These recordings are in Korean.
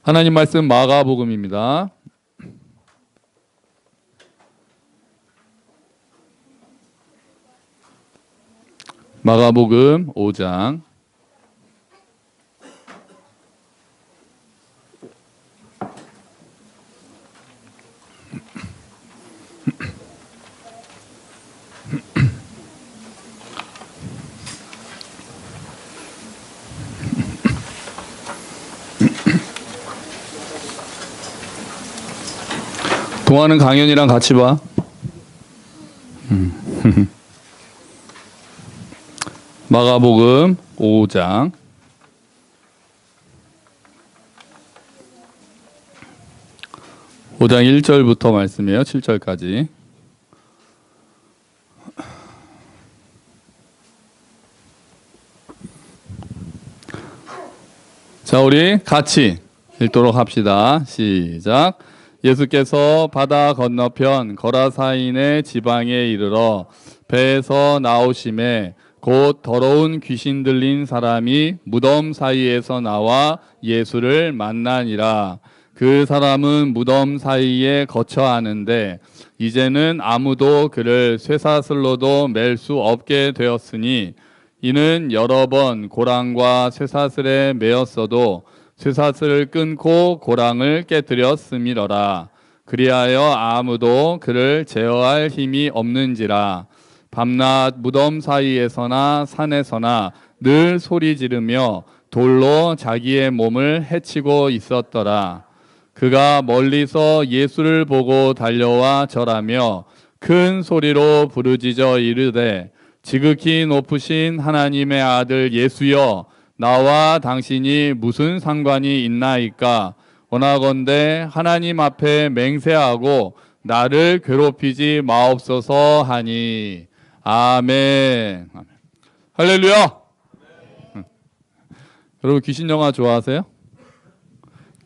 하나님 말씀 마가복음입니다. 마가복음 5장 동화는 강연이랑 같이 봐. 마가복음 5장 1절부터 말씀이에요. 7절까지. 자, 우리 같이 읽도록 합시다. 시작. 예수께서 바다 건너편 거라사인의 지방에 이르러 배에서 나오심에 곧 더러운 귀신 들린 사람이 무덤 사이에서 나와 예수를 만나니라. 그 사람은 무덤 사이에 거처하는데 이제는 아무도 그를 쇠사슬로도 맬 수 없게 되었으니 이는 여러 번 고랑과 쇠사슬에 매었어도 쇠사슬을 끊고 고랑을 깨뜨렸음이러라. 그리하여 아무도 그를 제어할 힘이 없는지라. 밤낮 무덤 사이에서나 산에서나 늘 소리 지르며 돌로 자기의 몸을 해치고 있었더라. 그가 멀리서 예수를 보고 달려와 절하며 큰 소리로 부르짖어 이르되 지극히 높으신 하나님의 아들 예수여, 나와 당신이 무슨 상관이 있나이까? 원하건대 하나님 앞에 맹세하고 나를 괴롭히지 마옵소서 하니. 아멘. 할렐루야. 여러분 귀신 영화 좋아하세요?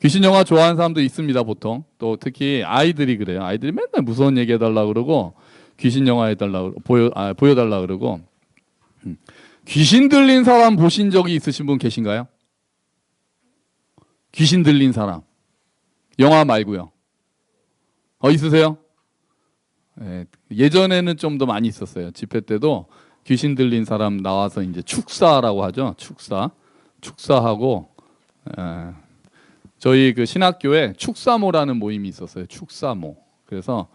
귀신 영화 좋아하는 사람도 있습니다. 보통 또 특히 아이들이 그래요. 아이들이 맨날 무서운 얘기 해달라고 그러고 귀신 영화 해달라고 보여달라고 그러고. 귀신 들린 사람 보신 적이 있으신 분 계신가요? 귀신 들린 사람 영화 말고요. 있으세요? 네, 예전에는 좀 더 많이 있었어요. 집회 때도 귀신 들린 사람 나와서 이제 축사라고 하죠. 축사하고 저희 그 신학교에 축사모라는 모임이 있었어요. 축사모. 그래서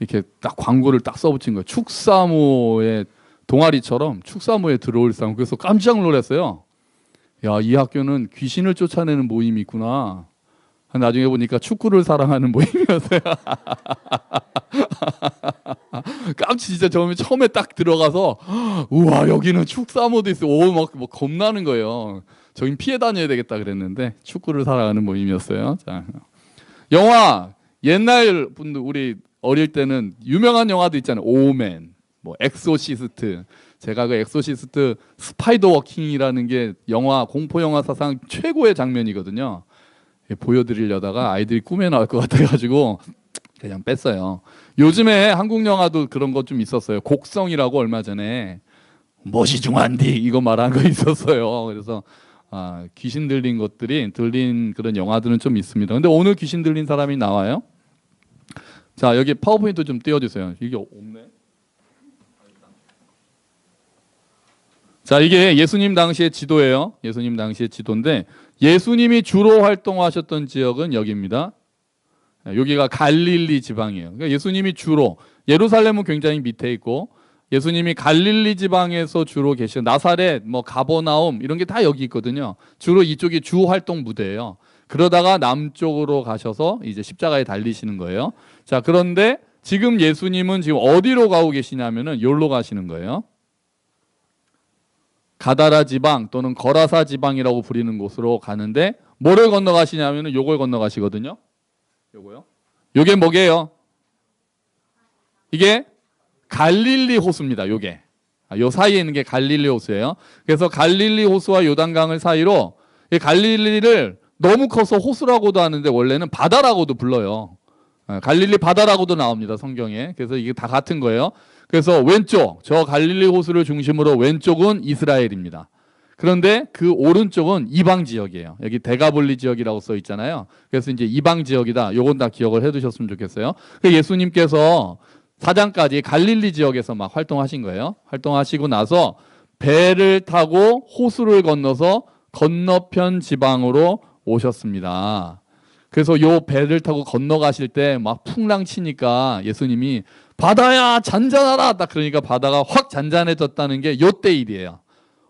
이렇게 딱 광고를 딱 써붙인 거예요. 축사모의 동아리처럼 축사모에 들어올 사람. 그래서 깜짝 놀랐어요. 야, 이 학교는 귀신을 쫓아내는 모임이 있구나. 나중에 보니까 축구를 사랑하는 모임이었어요. 진짜 처음에 딱 들어가서 우와, 여기는 축사모도 있어. 막 겁나는 거예요. 저긴 피해 다녀야 되겠다 그랬는데 축구를 사랑하는 모임이었어요. 자, 영화 옛날 분들 우리 어릴 때는 유명한 영화도 있잖아요. 오멘, 뭐 엑소시스트. 제가 그 엑소시스트 스파이더 워킹이라는 게 공포 영화 사상 최고의 장면이거든요. 보여드리려다가 아이들이 꿈에 나올 것 같아가지고 그냥 뺐어요. 요즘에 한국 영화도 그런 거 좀 있었어요. 곡성이라고 얼마 전에 멋이 중한디 이거 말한 거 있었어요. 그래서 귀신 들린 그런 영화들은 좀 있습니다. 근데 오늘 귀신 들린 사람이 나와요. 자, 여기 파워포인트 좀 띄워주세요. 이게 없네. 자, 이게 예수님 당시의 지도예요. 예수님 당시의 지도인데 예수님이 주로 활동하셨던 지역은 여기입니다. 여기가 갈릴리 지방이에요. 그러니까 예수님이 주로 예루살렘은 굉장히 밑에 있고 예수님이 갈릴리 지방에서 주로 계신 나사렛, 가버나움 이런 게 다 여기 있거든요. 주로 이쪽이 주 활동 무대예요. 그러다가 남쪽으로 가셔서 이제 십자가에 달리시는 거예요. 자, 그런데 지금 예수님은 지금 어디로 가고 계시냐면은 여기로 가시는 거예요. 가다라 지방 또는 거라사 지방이라고 부리는 곳으로 가는데 뭐를 건너가시냐면은 요걸 건너가시거든요. 요거요. 요게 뭐게요? 이게 갈릴리 호수입니다. 요게. 요 사이에 있는 게 갈릴리 호수예요. 그래서 갈릴리 호수와 요단강을 사이로 이 갈릴리를 너무 커서 호수라고도 하는데 원래는 바다라고도 불러요. 갈릴리 바다라고도 나옵니다. 성경에. 그래서 이게 다 같은 거예요. 그래서 왼쪽, 저 갈릴리 호수를 중심으로 왼쪽은 이스라엘입니다. 그런데 그 오른쪽은 이방 지역이에요. 여기 데가볼리 지역이라고 써 있잖아요. 그래서 이제 이방 지역이다. 요건 다 기억을 해 두셨으면 좋겠어요. 예수님께서 4장까지 갈릴리 지역에서 막 활동하신 거예요. 활동하시고 나서 배를 타고 호수를 건너서 건너편 지방으로 오셨습니다. 그래서 요 배를 타고 건너가실 때 막 풍랑 치니까 예수님이 바다야 잔잔하라 딱 그러니까 바다가 확 잔잔해졌다는 게 요때 일이에요.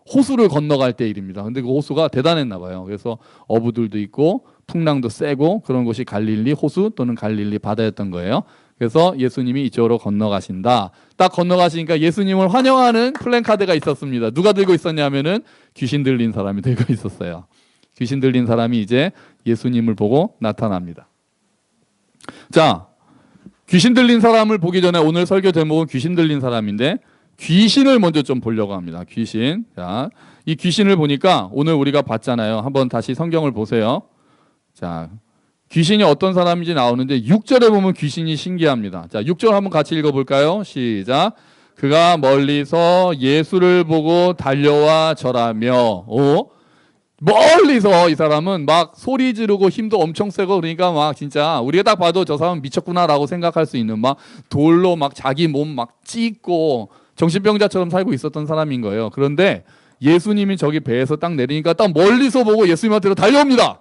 호수를 건너갈 때 일입니다. 근데 그 호수가 대단했나 봐요. 그래서 어부들도 있고 풍랑도 세고 그런 곳이 갈릴리 호수 또는 갈릴리 바다였던 거예요. 그래서 예수님이 이쪽으로 건너가신다. 딱 건너가시니까 예수님을 환영하는 플랜카드가 있었습니다. 누가 들고 있었냐면은 귀신 들린 사람이 들고 있었어요. 귀신 들린 사람이 이제 예수님을 보고 나타납니다. 자, 귀신 들린 사람을 보기 전에 오늘 설교 제목은 귀신 들린 사람인데 귀신을 먼저 좀 보려고 합니다. 귀신. 자, 이 귀신을 보니까 오늘 우리가 봤잖아요. 한번 다시 성경을 보세요. 자, 귀신이 어떤 사람인지 나오는데 6절에 보면 귀신이 신기합니다. 자, 6절 한번 같이 읽어볼까요? 시작. 그가 멀리서 예수를 보고 달려와 절하며 멀리서 이 사람은 막 소리 지르고 힘도 엄청 세고 그러니까 막 진짜 우리가 딱 봐도 저 사람 미쳤구나라고 생각할 수 있는 막 돌로 막 자기 몸 막 찢고 정신병자처럼 살고 있었던 사람인 거예요. 그런데 예수님이 저기 배에서 딱 내리니까 딱 멀리서 보고 예수님한테로 달려옵니다.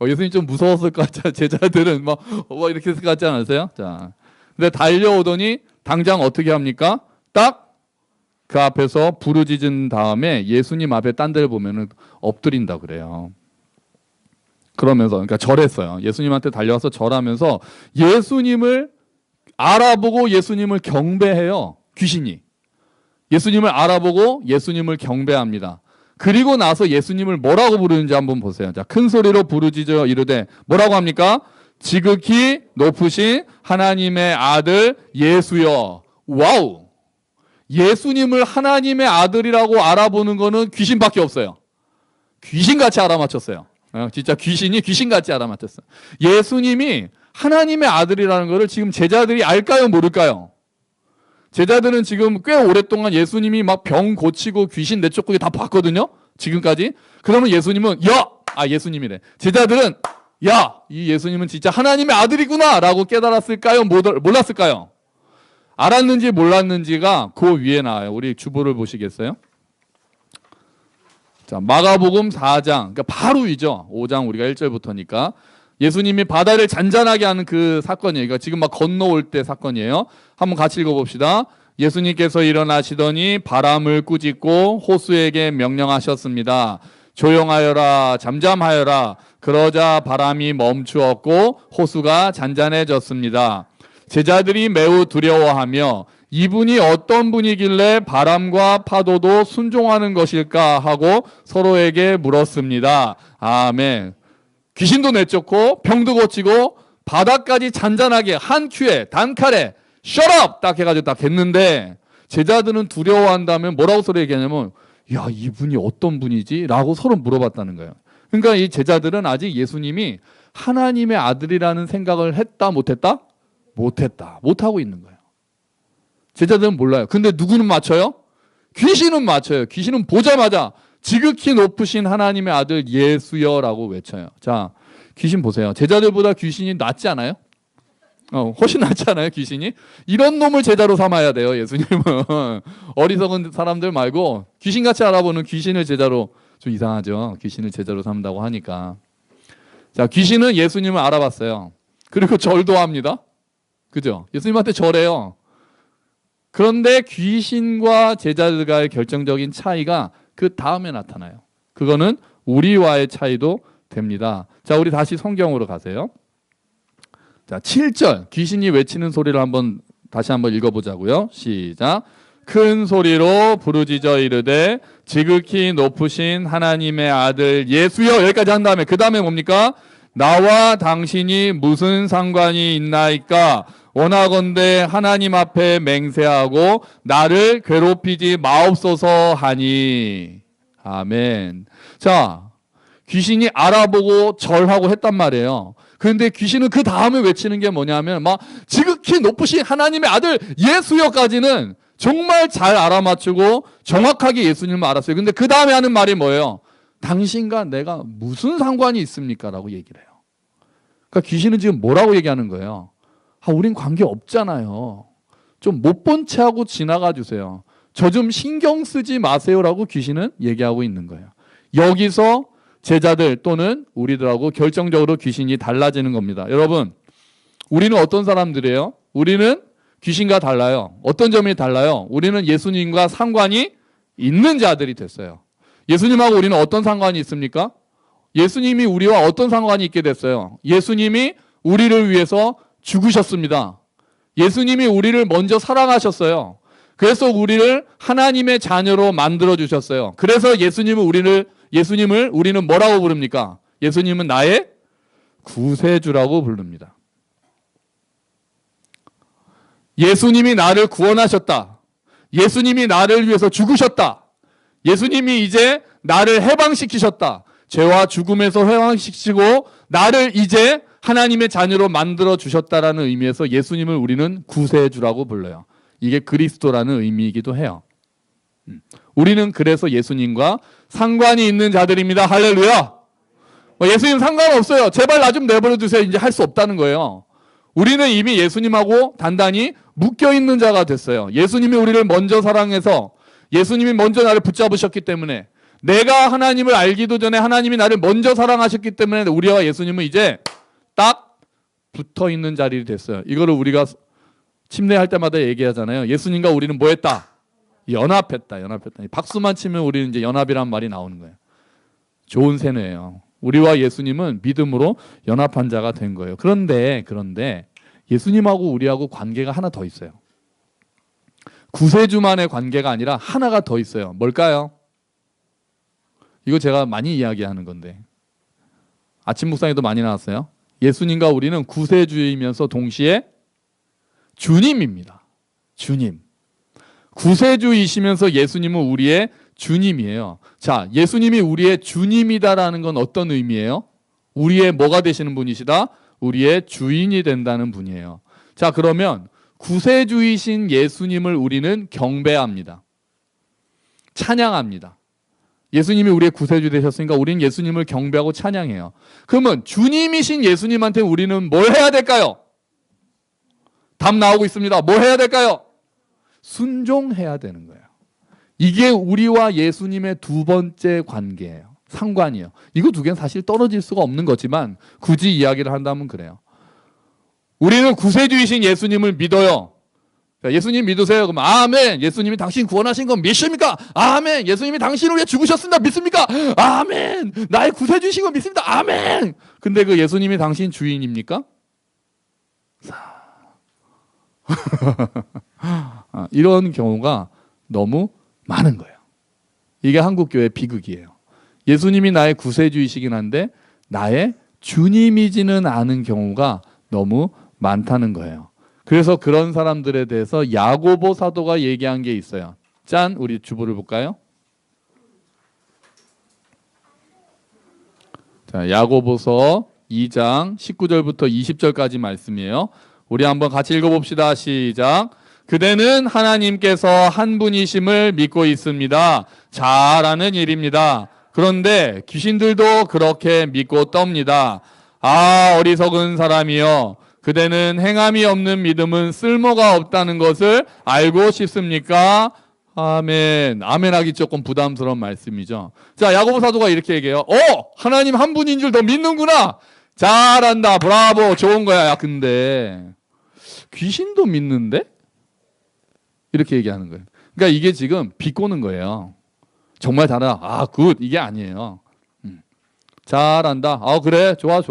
예수님 좀 무서웠을 것 같아요. 제자들은 막 이렇게 했을 것 같지 않으세요? 자, 근데 달려오더니 당장 어떻게 합니까? 딱 그 앞에서 부르짖은 다음에 예수님 앞에 딴 데를 보면은 엎드린다 그래요. 그러면서 그러니까 절했어요. 예수님한테 달려와서 절하면서 예수님을 알아보고 예수님을 경배해요. 귀신이. 예수님을 알아보고 예수님을 경배합니다. 그리고 나서 예수님을 뭐라고 부르는지 한번 보세요. 자, 큰 소리로 부르짖어 이르되 뭐라고 합니까? 지극히 높으신 하나님의 아들 예수여. 와우. 예수님을 하나님의 아들이라고 알아보는 거는 귀신밖에 없어요. 귀신같이 알아맞혔어요. 진짜 귀신이 귀신같이 알아맞혔어요. 예수님이 하나님의 아들이라는 거를 지금 제자들이 알까요? 모를까요? 제자들은 지금 꽤 오랫동안 예수님이 막 병 고치고 귀신 내쫓고 다 봤거든요. 지금까지. 그러면 예수님은 예수님이래. 제자들은 이 예수님은 진짜 하나님의 아들이구나 라고 깨달았을까요? 몰랐을까요? 알았는지 몰랐는지가 그 위에 나와요. 우리 주보를 보시겠어요? 자, 마가복음 4장, 그러니까 바로 위죠. 5장 우리가 1절부터니까 예수님이 바다를 잔잔하게 하는 그 사건이에요. 그러니까 지금 막 건너올 때 사건이에요. 한번 같이 읽어봅시다. 예수님께서 일어나시더니 바람을 꾸짖고 호수에게 명령하셨습니다. 조용하여라, 잠잠하여라. 그러자 바람이 멈추었고 호수가 잔잔해졌습니다. 제자들이 매우 두려워하며 이분이 어떤 분이길래 바람과 파도도 순종하는 것일까 하고 서로에게 물었습니다. 아멘. 귀신도 내쫓고 병도 고치고 바다까지 잔잔하게 한 큐에 단칼에 shut up 딱 해가지고 딱 했는데 제자들은 두려워한다면 뭐라고 서로 얘기하냐면 이분이 어떤 분이지? 라고 서로 물어봤다는 거예요. 그러니까 이 제자들은 아직 예수님이 하나님의 아들이라는 생각을 했다 못했다? 못했다. 못하고 있는 거예요. 제자들은 몰라요. 근데 누구는 맞춰요? 귀신은 맞춰요. 귀신은 보자마자 지극히 높으신 하나님의 아들 예수여라고 외쳐요. 자, 귀신 보세요. 제자들보다 귀신이 낫지 않아요? 훨씬 낫지 않아요? 귀신이? 이런 놈을 제자로 삼아야 돼요. 예수님은. 어리석은 사람들 말고 귀신같이 알아보는 귀신을 제자로, 좀 이상하죠. 귀신을 제자로 삼는다고 하니까. 자, 귀신은 예수님을 알아봤어요. 그리고 절도 합니다. 그죠? 예수님한테 절해요. 그런데 귀신과 제자들과의 결정적인 차이가 그 다음에 나타나요. 그거는 우리와의 차이도 됩니다. 자, 우리 다시 성경으로 가세요. 자, 7절 귀신이 외치는 소리를 다시 한번 읽어보자고요. 시작. 큰 소리로 부르짖어 이르되 지극히 높으신 하나님의 아들 예수여. 여기까지 한 다음에 그 다음에 뭡니까? 나와 당신이 무슨 상관이 있나이까? 원하건대 하나님 앞에 맹세하고 나를 괴롭히지 마옵소서 하니. 아멘. 자, 귀신이 알아보고 절하고 했단 말이에요. 그런데 귀신은 그 다음에 외치는 게 뭐냐면 막 지극히 높으신 하나님의 아들 예수여까지는 정말 잘 알아맞추고 정확하게 예수님을 알았어요. 근데 그 다음에 하는 말이 뭐예요? 당신과 내가 무슨 상관이 있습니까? 라고 얘기를 해요. 그러니까 귀신은 지금 뭐라고 얘기하는 거예요? 우린 관계 없잖아요. 좀 못 본 채 하고 지나가 주세요. 저 좀 신경 쓰지 마세요라고 귀신은 얘기하고 있는 거예요. 여기서 제자들 또는 우리들하고 결정적으로 귀신이 달라지는 겁니다. 여러분, 우리는 어떤 사람들이에요? 우리는 귀신과 달라요. 어떤 점이 달라요? 우리는 예수님과 상관이 있는 자들이 됐어요. 예수님하고 우리는 어떤 상관이 있습니까? 예수님이 우리와 어떤 상관이 있게 됐어요? 예수님이 우리를 위해서 죽으셨습니다. 예수님이 우리를 먼저 사랑하셨어요. 그래서 우리를 하나님의 자녀로 만들어 주셨어요. 그래서 예수님을 우리는 뭐라고 부릅니까? 예수님은 나의 구세주라고 부릅니다. 예수님이 나를 구원하셨다. 예수님이 나를 위해서 죽으셨다. 예수님이 이제 나를 해방시키셨다. 죄와 죽음에서 해방시키시고 나를 이제 하나님의 자녀로 만들어 주셨다라는 의미에서 예수님을 우리는 구세주라고 불러요. 이게 그리스도라는 의미이기도 해요. 우리는 그래서 예수님과 상관이 있는 자들입니다. 할렐루야. 예수님 상관없어요. 제발 나 좀 내버려 두세요. 이제 할 수 없다는 거예요. 우리는 이미 예수님하고 단단히 묶여 있는 자가 됐어요. 예수님이 우리를 먼저 사랑해서 예수님이 먼저 나를 붙잡으셨기 때문에 내가 하나님을 알기도 전에 하나님이 나를 먼저 사랑하셨기 때문에 우리와 예수님은 이제 딱 붙어 있는 자리가 됐어요. 이거를 우리가 침례할 때마다 얘기하잖아요. 예수님과 우리는 뭐 했다? 연합했다. 박수만 치면 우리는 이제 연합이란 말이 나오는 거예요. 좋은 세뇌예요. 우리와 예수님은 믿음으로 연합한 자가 된 거예요. 그런데 예수님하고 우리하고 관계가 하나 더 있어요. 구세주만의 관계가 아니라 하나가 더 있어요. 뭘까요? 이거 제가 많이 이야기하는 건데 아침 묵상에도 많이 나왔어요. 예수님과 우리는 구세주이면서 동시에 주님입니다. 주님. 구세주이시면서 예수님은 우리의 주님이에요. 자, 예수님이 우리의 주님이다라는 건 어떤 의미예요? 우리의 뭐가 되시는 분이시다? 우리의 주인이 된다는 분이에요. 자, 그러면 구세주이신 예수님을 우리는 경배합니다. 찬양합니다. 예수님이 우리의 구세주 되셨으니까 우리는 예수님을 경배하고 찬양해요. 그러면 주님이신 예수님한테 우리는 뭘 해야 될까요? 답 나오고 있습니다. 뭐 해야 될까요? 순종해야 되는 거예요. 이게 우리와 예수님의 두 번째 관계예요. 상관이에요. 이거 두 개는 사실 떨어질 수가 없는 거지만 굳이 이야기를 한다면 그래요. 우리는 구세주이신 예수님을 믿어요. 예수님 믿으세요. 그럼 아멘. 예수님이 당신 구원하신 건 믿습니까? 아멘. 예수님이 당신을 위해 죽으셨습니다. 믿습니까? 아멘. 나의 구세주이신 건 믿습니다. 아멘. 근데 그 예수님이 당신 주인입니까? 이런 경우가 너무 많은 거예요. 이게 한국교회 비극이에요. 예수님이 나의 구세주이시긴 한데 나의 주님이지는 않은 경우가 너무 많다는 거예요. 그래서 그런 사람들에 대해서 야고보 사도가 얘기한 게 있어요. 짠, 우리 주보를 볼까요? 자, 야고보서 2장 19절부터 20절까지 말씀이에요. 우리 한번 같이 읽어봅시다. 시작. 그대는 하나님께서 한 분이심을 믿고 있습니다. 잘하는 일입니다. 그런데 귀신들도 그렇게 믿고 떱니다. 아, 어리석은 사람이여. 그대는 행함이 없는 믿음은 쓸모가 없다는 것을 알고 싶습니까? 아멘. 아멘하기 조금 부담스러운 말씀이죠. 자, 야고보 사도가 이렇게 얘기해요. 하나님 한 분인 줄 더 믿는구나. 잘한다. 브라보. 좋은 거야. 야, 근데 귀신도 믿는데? 이렇게 얘기하는 거예요. 그러니까 이게 지금 비꼬는 거예요. 정말 잘한다. 아, 굿. 이게 아니에요. 잘한다. 아, 그래. 좋아.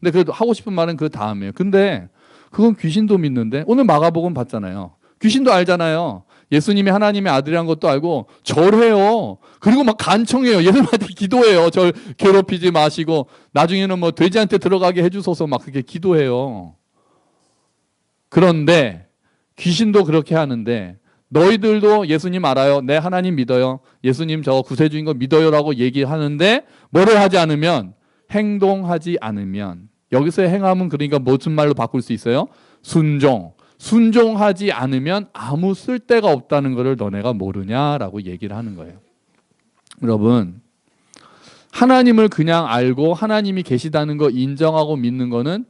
근데 그래도 하고 싶은 말은 그 다음이에요. 근데 그건 귀신도 믿는데 오늘 마가복음 봤잖아요. 귀신도 알잖아요. 예수님이 하나님의 아들이란 것도 알고 절해요. 그리고 막 간청해요. 예수님한테 기도해요. 절 괴롭히지 마시고 나중에는 뭐 돼지한테 들어가게 해주소서 막 그렇게 기도해요. 그런데 귀신도 그렇게 하는데 너희들도 예수님 알아요. 네, 하나님 믿어요. 예수님 저 구세주인 거 믿어요라고 얘기하는데 뭐를 하지 않으면 행동하지 않으면 여기서의 행함은 그러니까 무슨 말로 바꿀 수 있어요? 순종. 순종하지 않으면 아무 쓸데가 없다는 것을 너네가 모르냐라고 얘기를 하는 거예요. 여러분, 하나님을 그냥 알고 하나님이 계시다는 거 인정하고 믿는 거는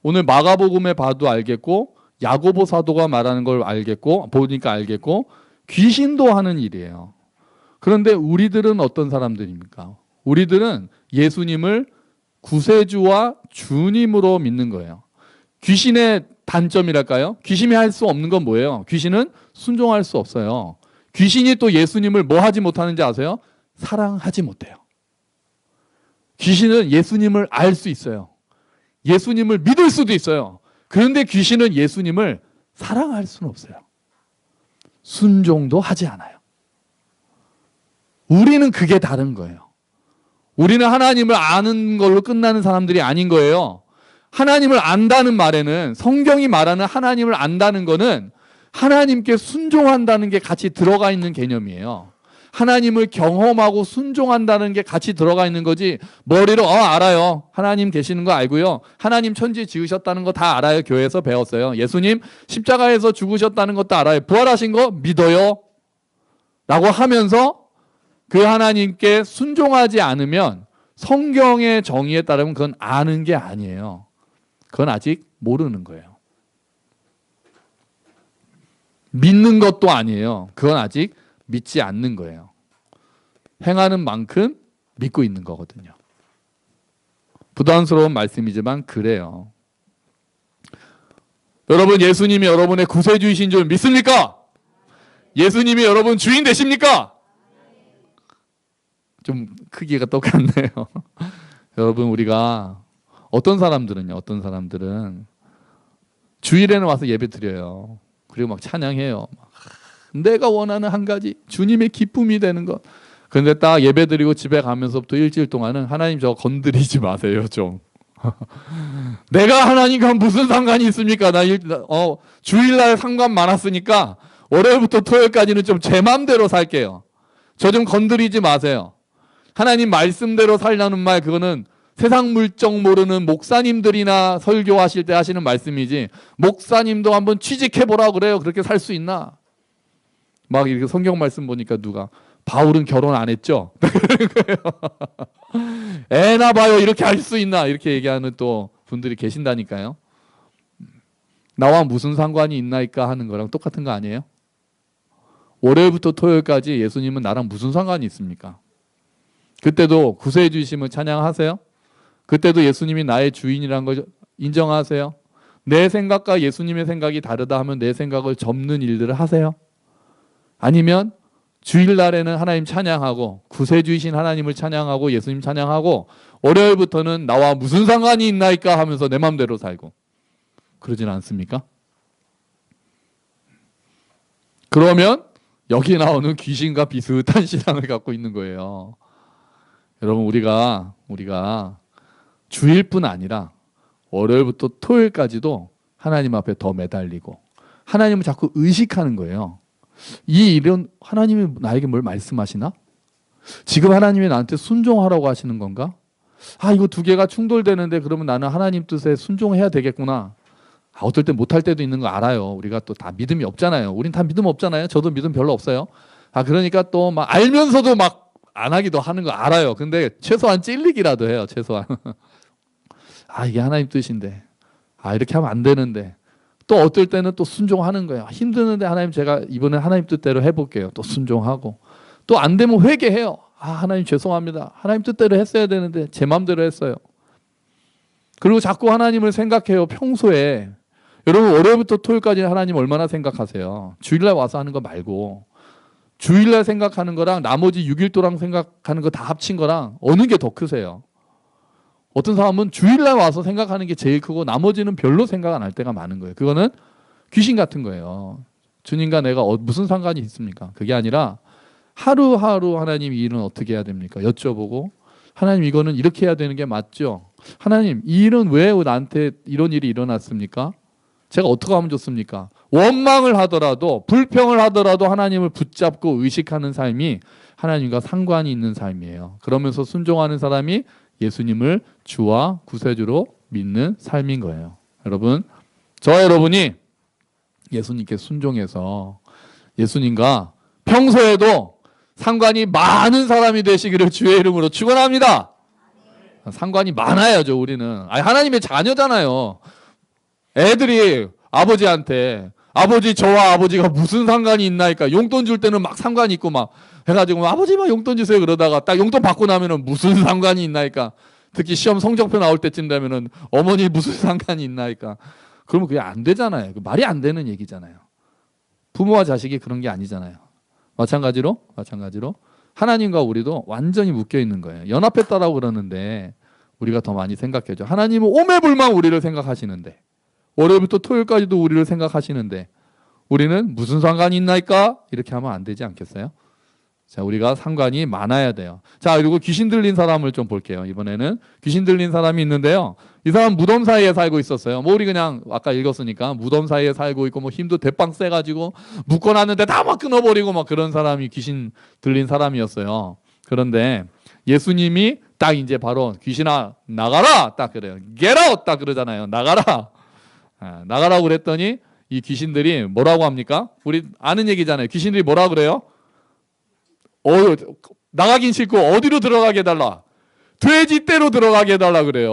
오늘 마가복음에 봐도 알겠고 야고보 사도가 말하는 걸 알겠고 보니까 알겠고 귀신도 하는 일이에요. 그런데 우리들은 어떤 사람들입니까? 우리들은 예수님을 구세주와 주님으로 믿는 거예요. 귀신의 단점이랄까요? 귀신이 할 수 없는 건 뭐예요? 귀신은 순종할 수 없어요. 귀신이 또 예수님을 뭐 하지 못하는지 아세요? 사랑하지 못해요. 귀신은 예수님을 알 수 있어요. 예수님을 믿을 수도 있어요. 그런데 귀신은 예수님을 사랑할 수는 없어요. 순종도 하지 않아요. 우리는 그게 다른 거예요. 우리는 하나님을 아는 걸로 끝나는 사람들이 아닌 거예요. 하나님을 안다는 말에는, 성경이 말하는 하나님을 안다는 거는 하나님께 순종한다는 게 같이 들어가 있는 개념이에요. 하나님을 경험하고 순종한다는 게 같이 들어가 있는 거지, 머리로 알아요. 하나님 계시는 거 알고요. 하나님 천지 지으셨다는 거 다 알아요. 교회에서 배웠어요. 예수님 십자가에서 죽으셨다는 것도 알아요. 부활하신 거 믿어요. 라고 하면서 그 하나님께 순종하지 않으면 성경의 정의에 따르면 그건 아는 게 아니에요. 그건 아직 모르는 거예요. 믿는 것도 아니에요. 그건 아직 믿지 않는 거예요. 행하는 만큼 믿고 있는 거거든요. 부담스러운 말씀이지만 그래요. 여러분, 예수님이 여러분의 구세주이신 줄 믿습니까? 예수님이 여러분 주인 되십니까? 좀 크기가 똑같네요. 여러분, 우리가 어떤 사람들은 주일에는 와서 예배 드려요. 그리고 막 찬양해요. 내가 원하는 한 가지, 주님의 기쁨이 되는 것. 그런데 딱 예배 드리고 집에 가면서부터 일주일 동안은 하나님 저 건드리지 마세요 좀. 내가 하나님과 무슨 상관이 있습니까? 주일날 상관 많았으니까 월요일부터 토요일까지는 좀 제 맘대로 살게요. 저 좀 건드리지 마세요. 하나님 말씀대로 살라는 말, 그거는 세상 물정 모르는 목사님들이나 설교하실 때 하시는 말씀이지, 목사님도 한번 취직해보라 그래요. 그렇게 살 수 있나? 막 이렇게 성경 말씀 보니까 누가 바울은 결혼 안 했죠? 애나 봐요. 이렇게 할 수 있나? 이렇게 얘기하는 또 분들이 계신다니까요. 나와 무슨 상관이 있나이까 하는 거랑 똑같은 거 아니에요? 월요일부터 토요일까지 예수님은 나랑 무슨 상관이 있습니까? 그때도 구세주이심을 찬양하세요? 그때도 예수님이 나의 주인이라는 걸 인정하세요? 내 생각과 예수님의 생각이 다르다 하면 내 생각을 접는 일들을 하세요? 아니면 주일날에는 하나님 찬양하고 구세주이신 하나님을 찬양하고 예수님 찬양하고 월요일부터는 나와 무슨 상관이 있나이까 하면서 내 맘대로 살고 그러진 않습니까? 그러면 여기 나오는 귀신과 비슷한 신앙을 갖고 있는 거예요. 여러분, 우리가 주일뿐 아니라 월요일부터 토요일까지도 하나님 앞에 더 매달리고 하나님을 자꾸 의식하는 거예요. 이 일은 하나님이 나에게 뭘 말씀하시나? 지금 하나님이 나한테 순종하라고 하시는 건가? 이거 두 개가 충돌되는데 그러면 나는 하나님 뜻에 순종해야 되겠구나. 어떨 때 못할 때도 있는 거 알아요. 우리가 또 다 믿음이 없잖아요. 우린 다 믿음 없잖아요. 저도 믿음 별로 없어요. 그러니까 또 막 알면서도 막 안 하기도 하는 거 알아요. 근데 최소한 찔리기라도 해요. 최소한. 이게 하나님 뜻인데. 이렇게 하면 안 되는데. 또 어떨 때는 또 순종하는 거예요. 힘드는데 하나님, 제가 이번에 하나님 뜻대로 해볼게요. 또 순종하고. 또 안 되면 회개해요. 하나님 죄송합니다. 하나님 뜻대로 했어야 되는데 제 마음대로 했어요. 그리고 자꾸 하나님을 생각해요. 평소에. 여러분, 월요일부터 토요일까지 하나님 얼마나 생각하세요? 주일날 와서 하는 거 말고 주일날 생각하는 거랑 나머지 6일도랑 생각하는 거 다 합친 거랑 어느 게 더 크세요? 어떤 사람은 주일날 와서 생각하는 게 제일 크고 나머지는 별로 생각 안 할 때가 많은 거예요. 그거는 귀신 같은 거예요. 주님과 내가 무슨 상관이 있습니까? 그게 아니라 하루하루 하나님 이 일은 어떻게 해야 됩니까? 여쭤보고, 하나님 이거는 이렇게 해야 되는 게 맞죠? 하나님 이 일은 왜 나한테 이런 일이 일어났습니까? 제가 어떻게 하면 좋습니까? 원망을 하더라도 불평을 하더라도 하나님을 붙잡고 의식하는 삶이 하나님과 상관이 있는 삶이에요. 그러면서 순종하는 사람이 예수님을 주와 구세주로 믿는 삶인 거예요. 여러분, 저와 여러분이 예수님께 순종해서 예수님과 평소에도 상관이 많은 사람이 되시기를 주의 이름으로 축원합니다. 상관이 많아야죠. 우리는 하나님의 자녀잖아요. 애들이 아버지한테 아버지 저와 아버지가 무슨 상관이 있나니까 용돈 줄 때는 막 상관이 있고 막 해가지고 아버지 막 용돈 주세요 그러다가 딱 용돈 받고 나면은 무슨 상관이 있나니까 특히 시험 성적표 나올 때쯤 되면은 어머니 무슨 상관이 있나니까 그러면 그게 안 되잖아요. 말이 안 되는 얘기잖아요. 부모와 자식이 그런 게 아니잖아요. 마찬가지로 하나님과 우리도 완전히 묶여 있는 거예요. 연합했다라고 그러는데 우리가 더 많이 생각해줘. 하나님은 오매불망 우리를 생각하시는데 월요일부터 토요일까지도 우리를 생각하시는데 우리는 무슨 상관이 있나이까? 이렇게 하면 안 되지 않겠어요? 자, 우리가 상관이 많아야 돼요. 자, 그리고 귀신 들린 사람을 좀 볼게요. 이번에는 귀신 들린 사람이 있는데요. 이 사람 무덤 사이에 살고 있었어요. 뭐 우리 그냥 아까 읽었으니까 무덤 사이에 살고 있고 뭐 힘도 대빵 세가지고 묶어놨는데 다 막 끊어버리고 막 그런 사람이 귀신 들린 사람이었어요. 그런데 예수님이 딱 이제 바로 귀신아 나가라 딱 그래요. Get out 딱 그러잖아요. 나가라. 나가라고 그랬더니 이 귀신들이 뭐라고 합니까? 우리 아는 얘기잖아요. 귀신들이 뭐라 그래요? 나가긴 싫고 어디로 들어가게 해달라? 돼지떼로 들어가게 해달라 그래요.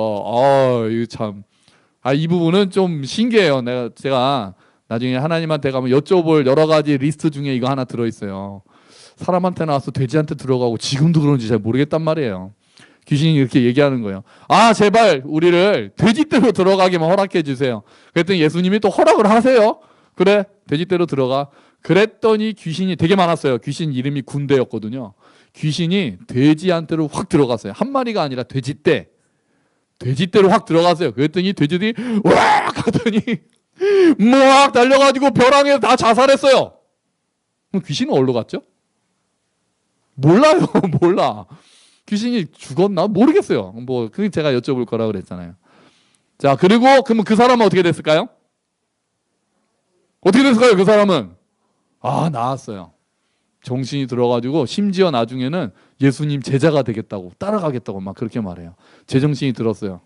이거 참. 이 부분은 좀 신기해요. 제가 나중에 하나님한테 가면 여쭤볼 여러 가지 리스트 중에 이거 하나 들어있어요. 사람한테 나와서 돼지한테 들어가고 지금도 그런지 잘 모르겠단 말이에요. 귀신이 이렇게 얘기하는 거예요. 제발 우리를 돼지떼로 들어가게만 허락해 주세요. 그랬더니 예수님이 또 허락을 하세요. 그래, 돼지떼로 들어가. 그랬더니 귀신이 되게 많았어요. 귀신 이름이 군대였거든요. 귀신이 돼지한테로 확 들어갔어요. 한 마리가 아니라 돼지떼로 확 들어갔어요. 그랬더니 돼지들이 왁 하더니 막 달려가지고 벼랑에 다 자살했어요. 그럼 귀신은 어디로 갔죠? 몰라요. 몰라. 귀신이 죽었나? 모르겠어요. 뭐 그게 제가 여쭤볼 거라고 그랬잖아요. 자, 그리고 그러면 그 사람은 어떻게 됐을까요? 어떻게 됐을까요? 그 사람은 나았어요. 정신이 들어가지고 심지어 나중에는 예수님 제자가 되겠다고 따라가겠다고 막 그렇게 말해요. 제정신이 들었어요.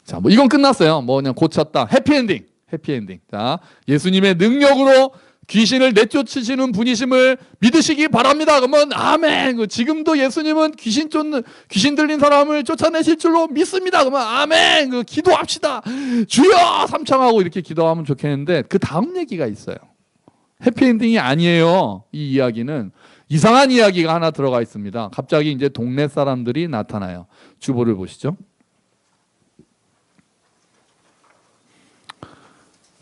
자, 뭐 이건 끝났어요. 뭐 그냥 고쳤다. 해피엔딩. 자, 예수님의 능력으로 귀신을 내쫓으시는 분이심을 믿으시기 바랍니다. 그러면 아멘. 지금도 예수님은 귀신 들린 사람을 쫓아내실 줄로 믿습니다. 그러면 아멘. 기도합시다. 주여 삼창하고 이렇게 기도하면 좋겠는데 그 다음 얘기가 있어요. 해피엔딩이 아니에요. 이 이야기는 이상한 이야기가 하나 들어가 있습니다. 갑자기 이제 동네 사람들이 나타나요. 주보를 보시죠.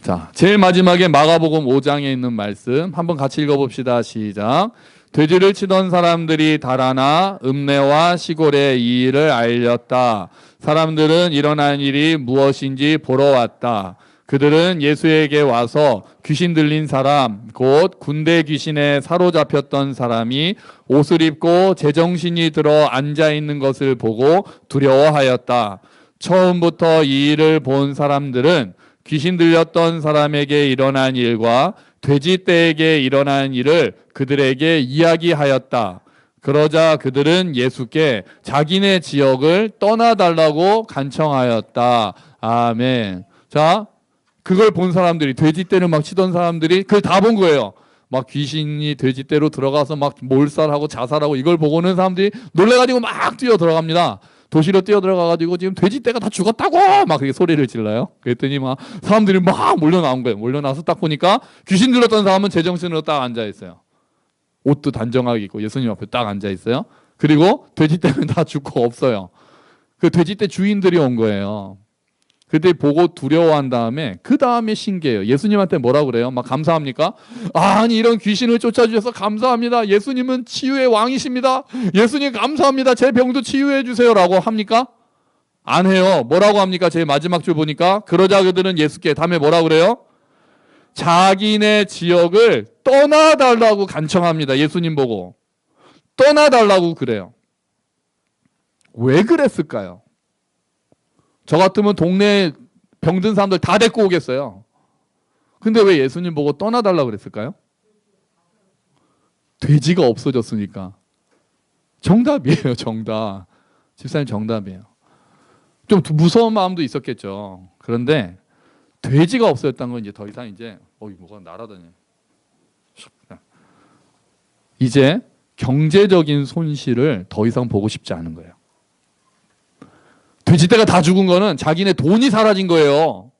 자, 제일 마지막에 마가복음 5장에 있는 말씀 한번 같이 읽어봅시다. 시작. 돼지를 치던 사람들이 달아나 읍내와 시골에 이 일을 알렸다. 사람들은 일어난 일이 무엇인지 보러 왔다. 그들은 예수에게 와서 귀신 들린 사람, 곧 군대 귀신에 사로잡혔던 사람이 옷을 입고 제정신이 들어 앉아있는 것을 보고 두려워하였다. 처음부터 이 일을 본 사람들은 귀신 들렸던 사람에게 일어난 일과 돼지떼에게 일어난 일을 그들에게 이야기하였다. 그러자 그들은 예수께 자기네 지역을 떠나달라고 간청하였다. 아멘. 자, 그걸 본 사람들이 돼지떼를 막 치던 사람들이 그걸 다 본 거예요. 막 귀신이 돼지떼로 들어가서 막 몰살하고 자살하고 이걸 보고는 사람들이 놀래가지고 막 뛰어 들어갑니다. 도시로 뛰어 들어가가지고 지금 돼지떼가 다 죽었다고 막 그렇게 소리를 질러요. 그랬더니 막 사람들이 막 몰려 나온 거예요. 몰려 나서 딱 보니까 귀신 들렸던 사람은 제정신으로 딱 앉아 있어요. 옷도 단정하게 입고 예수님 앞에 딱 앉아 있어요. 그리고 돼지떼는 다 죽고 없어요. 그 돼지떼 주인들이 온 거예요. 그때 보고 두려워한 다음에 그 다음에 신기해요. 예수님한테 뭐라 그래요? 막 감사합니까? 아니 이런 귀신을 쫓아주셔서 감사합니다. 예수님은 치유의 왕이십니다. 예수님 감사합니다. 제 병도 치유해 주세요 라고 합니까? 안 해요. 뭐라고 합니까? 제 마지막 줄 보니까 그러자 그들은 예수께 다음에 뭐라 그래요? 자기네 지역을 떠나달라고 간청합니다. 예수님 보고 떠나달라고 그래요. 왜 그랬을까요? 저 같으면 동네에 병든 사람들 다 데리고 오겠어요. 근데 왜 예수님 보고 떠나달라고 그랬을까요? 돼지가 없어졌으니까. 정답이에요. 정답. 집사님 정답이에요. 좀 무서운 마음도 있었겠죠. 그런데 돼지가 없어졌다는 건 이제 더 이상 이제 뭐가 날아다녀. 이제 경제적인 손실을 더 이상 보고 싶지 않은 거예요. 돼지떼가 다 죽은 거는 자기네 돈이 사라진 거예요.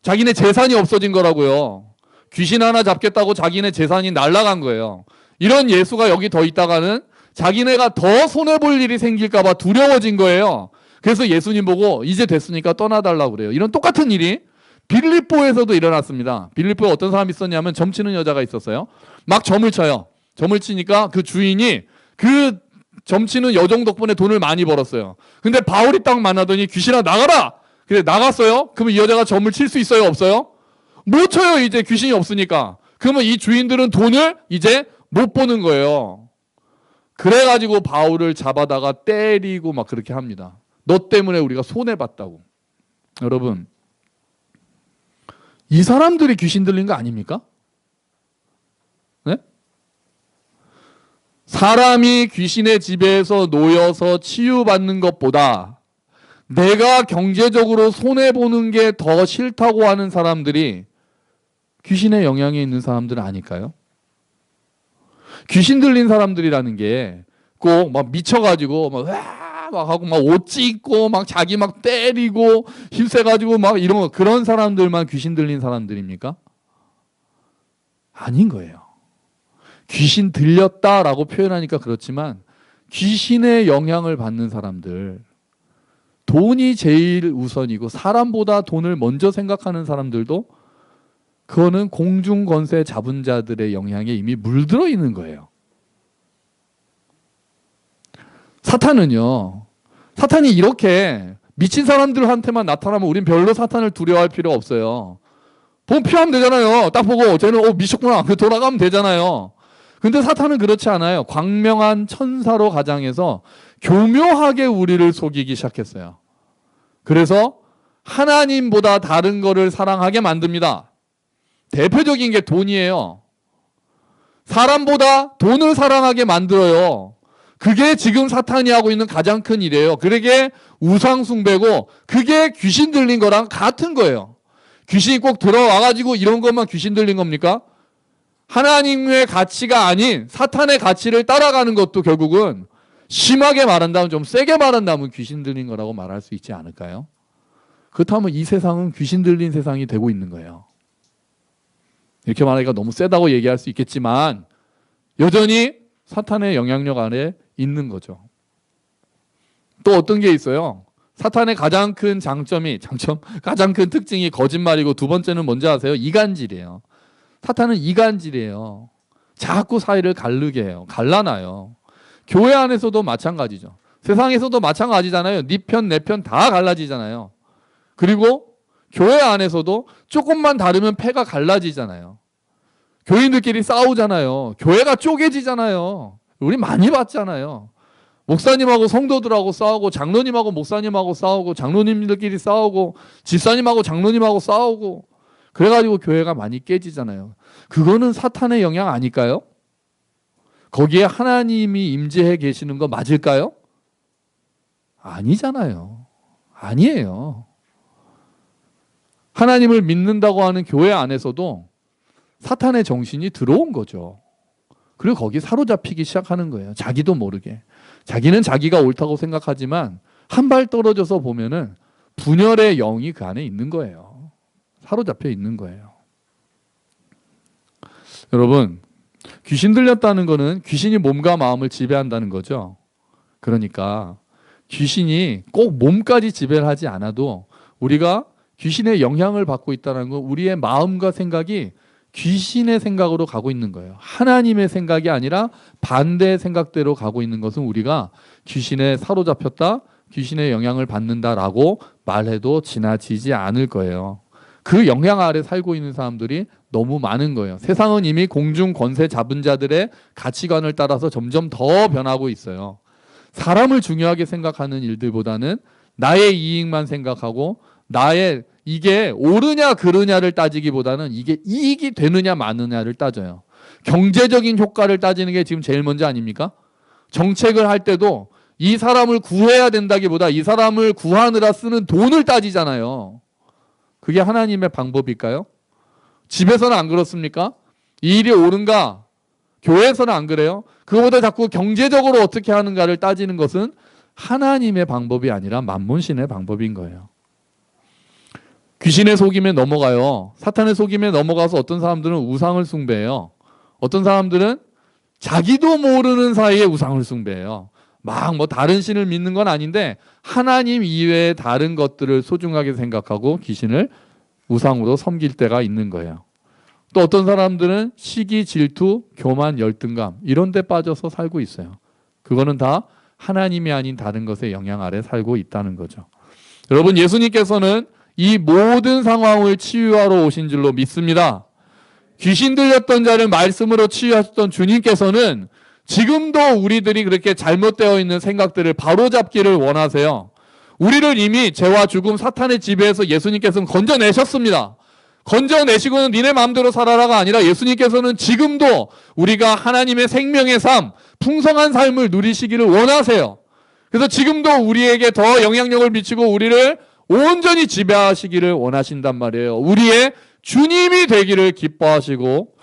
자기네 재산이 없어진 거라고요. 귀신 하나 잡겠다고 자기네 재산이 날아간 거예요. 이런 예수가 여기 더 있다가는 자기네가 더 손해볼 일이 생길까 봐 두려워진 거예요. 그래서 예수님 보고 이제 됐으니까 떠나달라고 그래요. 이런 똑같은 일이 빌립보에서도 일어났습니다. 빌립보에 어떤 사람이 있었냐면 점치는 여자가 있었어요. 막 점을 쳐요. 점을 치니까 그 주인이 그 점치는 여종 덕분에 돈을 많이 벌었어요. 근데 바울이 딱 만나더니 귀신아 나가라! 그래 나갔어요? 그러면 이 여자가 점을 칠 수 있어요? 없어요? 못 쳐요. 이제 귀신이 없으니까. 그러면 이 주인들은 돈을 이제 못 버는 거예요. 그래가지고 바울을 잡아다가 때리고 막 그렇게 합니다. 너 때문에 우리가 손해봤다고. 여러분, 이 사람들이 귀신 들린 거 아닙니까? 네? 사람이 귀신의 지배에서 놓여서 치유받는 것보다 내가 경제적으로 손해보는 게 더 싫다고 하는 사람들이 귀신의 영향에 있는 사람들은 아닐까요? 귀신 들린 사람들이라는 게 꼭 막 미쳐가지고 막 하고 막 옷 찢고 막 자기 막 때리고 힘세가지고 막 이런 거 그런 사람들만 귀신 들린 사람들입니까? 아닌 거예요. 귀신 들렸다라고 표현하니까 그렇지만 귀신의 영향을 받는 사람들, 돈이 제일 우선이고 사람보다 돈을 먼저 생각하는 사람들도 그거는 공중권세 잡은 자들의 영향에 이미 물들어 있는 거예요. 사탄이 이렇게 미친 사람들한테만 나타나면 우린 별로 사탄을 두려워할 필요가 없어요. 보면 피하면 되잖아요. 딱 보고 쟤는 미쳤구나. 돌아가면 되잖아요. 근데 사탄은 그렇지 않아요. 광명한 천사로 가장해서 교묘하게 우리를 속이기 시작했어요. 그래서 하나님보다 다른 거를 사랑하게 만듭니다. 대표적인 게 돈이에요. 사람보다 돈을 사랑하게 만들어요. 그게 지금 사탄이 하고 있는 가장 큰 일이에요. 그게 우상숭배고 그게 귀신 들린 거랑 같은 거예요. 귀신이 꼭 들어와가지고 이런 것만 귀신 들린 겁니까? 하나님의 가치가 아닌 사탄의 가치를 따라가는 것도 결국은 심하게 말한다면 좀 세게 말한다면 귀신 들린 거라고 말할 수 있지 않을까요? 그렇다면 이 세상은 귀신 들린 세상이 되고 있는 거예요. 이렇게 말하기가 너무 세다고 얘기할 수 있겠지만 여전히 사탄의 영향력 안에 있는 거죠. 또 어떤 게 있어요? 사탄의 가장 큰 가장 큰 특징이 거짓말이고 두 번째는 뭔지 아세요? 이간질이에요. 사탄은 이간질이에요. 자꾸 사이를 갈르게 해요. 갈라놔요. 교회 안에서도 마찬가지죠. 세상에서도 마찬가지잖아요. 네 편, 내 편 다 갈라지잖아요. 그리고 교회 안에서도 조금만 다르면 패가 갈라지잖아요. 교인들끼리 싸우잖아요. 교회가 쪼개지잖아요. 우리 많이 봤잖아요. 목사님하고 성도들하고 싸우고 장로님하고 목사님하고 싸우고 장로님들끼리 싸우고 집사님하고 장로님하고 싸우고 그래가지고 교회가 많이 깨지잖아요. 그거는 사탄의 영향 아닐까요? 거기에 하나님이 임재해 계시는 거 맞을까요? 아니잖아요. 아니에요. 하나님을 믿는다고 하는 교회 안에서도 사탄의 정신이 들어온 거죠. 그리고 거기 사로잡히기 시작하는 거예요. 자기도 모르게. 자기는 자기가 옳다고 생각하지만 한 발 떨어져서 보면은 분열의 영이 그 안에 있는 거예요. 사로잡혀 있는 거예요. 여러분, 귀신 들렸다는 거는 귀신이 몸과 마음을 지배한다는 거죠. 그러니까 귀신이 꼭 몸까지 지배를 하지 않아도 우리가 귀신의 영향을 받고 있다는 건 우리의 마음과 생각이 귀신의 생각으로 가고 있는 거예요. 하나님의 생각이 아니라 반대의 생각대로 가고 있는 것은 우리가 귀신에 사로잡혔다, 귀신의 영향을 받는다라고 말해도 지나치지 않을 거예요. 그 영향 아래 살고 있는 사람들이 너무 많은 거예요. 세상은 이미 공중 권세 잡은 자들의 가치관을 따라서 점점 더 변하고 있어요. 사람을 중요하게 생각하는 일들보다는 나의 이익만 생각하고 나의 이게 옳으냐 그르냐를 따지기보다는 이게 이익이 되느냐 마느냐를 따져요. 경제적인 효과를 따지는 게 지금 제일 먼저 아닙니까? 정책을 할 때도 이 사람을 구해야 된다기보다 이 사람을 구하느라 쓰는 돈을 따지잖아요. 그게 하나님의 방법일까요? 집에서는 안 그렇습니까? 이 일이 옳은가? 교회에서는 안 그래요? 그거보다 자꾸 경제적으로 어떻게 하는가를 따지는 것은 하나님의 방법이 아니라 만몬신의 방법인 거예요. 귀신의 속임에 넘어가요. 사탄의 속임에 넘어가서 어떤 사람들은 우상을 숭배해요. 어떤 사람들은 자기도 모르는 사이에 우상을 숭배해요. 막 뭐 다른 신을 믿는 건 아닌데 하나님 이외의 다른 것들을 소중하게 생각하고 귀신을 우상으로 섬길 때가 있는 거예요. 또 어떤 사람들은 시기, 질투, 교만, 열등감 이런 데 빠져서 살고 있어요. 그거는 다 하나님이 아닌 다른 것의 영향 아래 살고 있다는 거죠. 여러분, 예수님께서는 이 모든 상황을 치유하러 오신 줄로 믿습니다. 귀신 들렸던 자를 말씀으로 치유하셨던 주님께서는 지금도 우리들이 그렇게 잘못되어 있는 생각들을 바로잡기를 원하세요. 우리를 이미 죄와 죽음, 사탄의 지배에서 예수님께서는 건져내셨습니다. 건져내시고는 니네 마음대로 살아라가 아니라 예수님께서는 지금도 우리가 하나님의 생명의 삶, 풍성한 삶을 누리시기를 원하세요. 그래서 지금도 우리에게 더 영향력을 미치고 우리를 온전히 지배하시기를 원하신단 말이에요. 우리의 주님이 되기를 기뻐하시고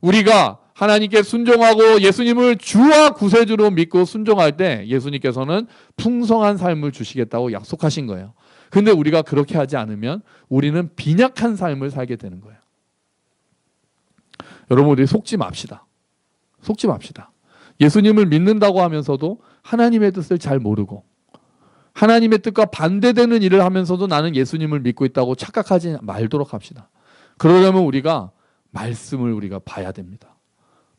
우리가 하나님께 순종하고 예수님을 주와 구세주로 믿고 순종할 때 예수님께서는 풍성한 삶을 주시겠다고 약속하신 거예요. 근데 우리가 그렇게 하지 않으면 우리는 빈약한 삶을 살게 되는 거예요. 여러분, 우리 속지 맙시다. 속지 맙시다. 예수님을 믿는다고 하면서도 하나님의 뜻을 잘 모르고 하나님의 뜻과 반대되는 일을 하면서도 나는 예수님을 믿고 있다고 착각하지 말도록 합시다. 그러려면 우리가 말씀을 우리가 봐야 됩니다.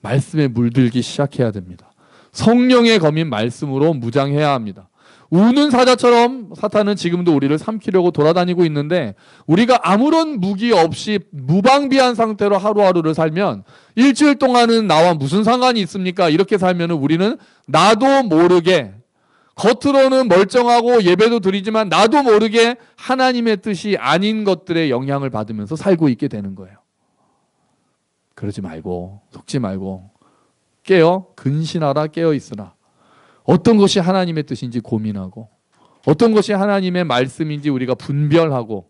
말씀에 물들기 시작해야 됩니다. 성령의 검인 말씀으로 무장해야 합니다. 우는 사자처럼 사탄은 지금도 우리를 삼키려고 돌아다니고 있는데 우리가 아무런 무기 없이 무방비한 상태로 하루하루를 살면 일주일 동안은 나와 무슨 상관이 있습니까? 이렇게 살면 우리는 나도 모르게 겉으로는 멀쩡하고 예배도 드리지만 나도 모르게 하나님의 뜻이 아닌 것들의 영향을 받으면서 살고 있게 되는 거예요. 그러지 말고 속지 말고 근신하라, 깨어 있으라. 어떤 것이 하나님의 뜻인지 고민하고 어떤 것이 하나님의 말씀인지 우리가 분별하고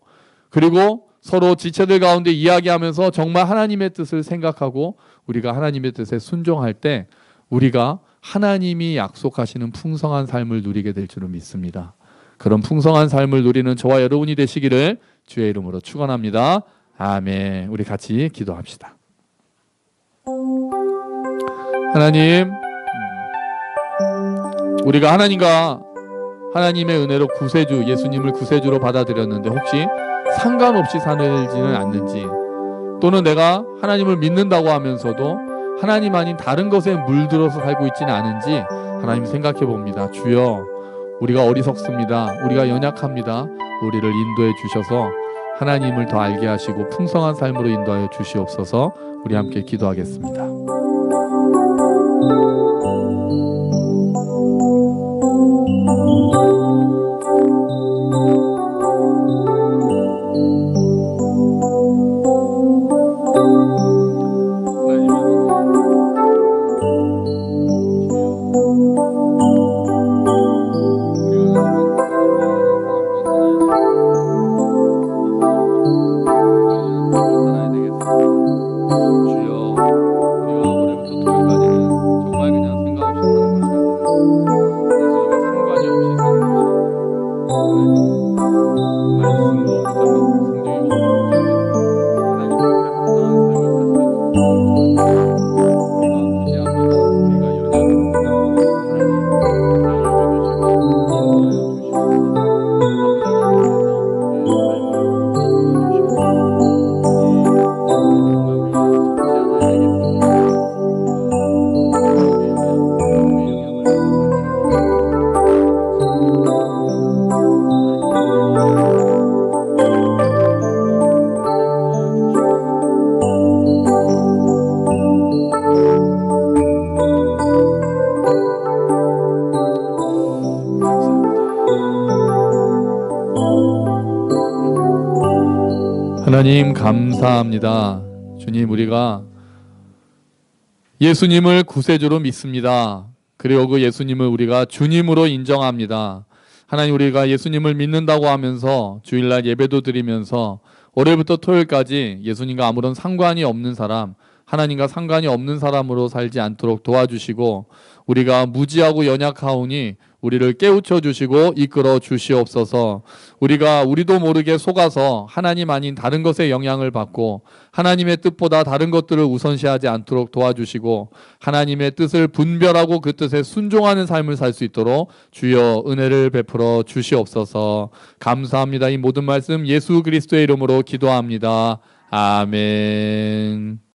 그리고 서로 지체들 가운데 이야기하면서 정말 하나님의 뜻을 생각하고 우리가 하나님의 뜻에 순종할 때 우리가 하나님이 약속하시는 풍성한 삶을 누리게 될 줄을 믿습니다. 그런 풍성한 삶을 누리는 저와 여러분이 되시기를 주의 이름으로 축원합니다. 아멘. 우리 같이 기도합시다. 하나님, 우리가 하나님과 하나님의 은혜로 구세주, 예수님을 구세주로 받아들였는데 혹시 상관없이 살지는 않는지, 또는 내가 하나님을 믿는다고 하면서도 하나님 아닌 다른 것에 물들어서 살고 있지는 않은지 하나님 생각해 봅니다. 주여, 우리가 어리석습니다. 우리가 연약합니다. 우리를 인도해 주셔서 하나님을 더 알게 하시고 풍성한 삶으로 인도하여 주시옵소서. 우리 함께 기도하겠습니다. 하나님 감사합니다. 주님, 우리가 예수님을 구세주로 믿습니다. 그리고 그 예수님을 우리가 주님으로 인정합니다. 하나님, 우리가 예수님을 믿는다고 하면서 주일날 예배도 드리면서 월요일부터 토요일까지 예수님과 아무런 상관이 없는 사람, 하나님과 상관이 없는 사람으로 살지 않도록 도와주시고, 우리가 무지하고 연약하오니 우리를 깨우쳐 주시고 이끌어 주시옵소서. 우리도 모르게 속아서 하나님 아닌 다른 것에 영향을 받고 하나님의 뜻보다 다른 것들을 우선시하지 않도록 도와주시고, 하나님의 뜻을 분별하고 그 뜻에 순종하는 삶을 살 수 있도록 주여 은혜를 베풀어 주시옵소서. 감사합니다. 이 모든 말씀 예수 그리스도의 이름으로 기도합니다. 아멘.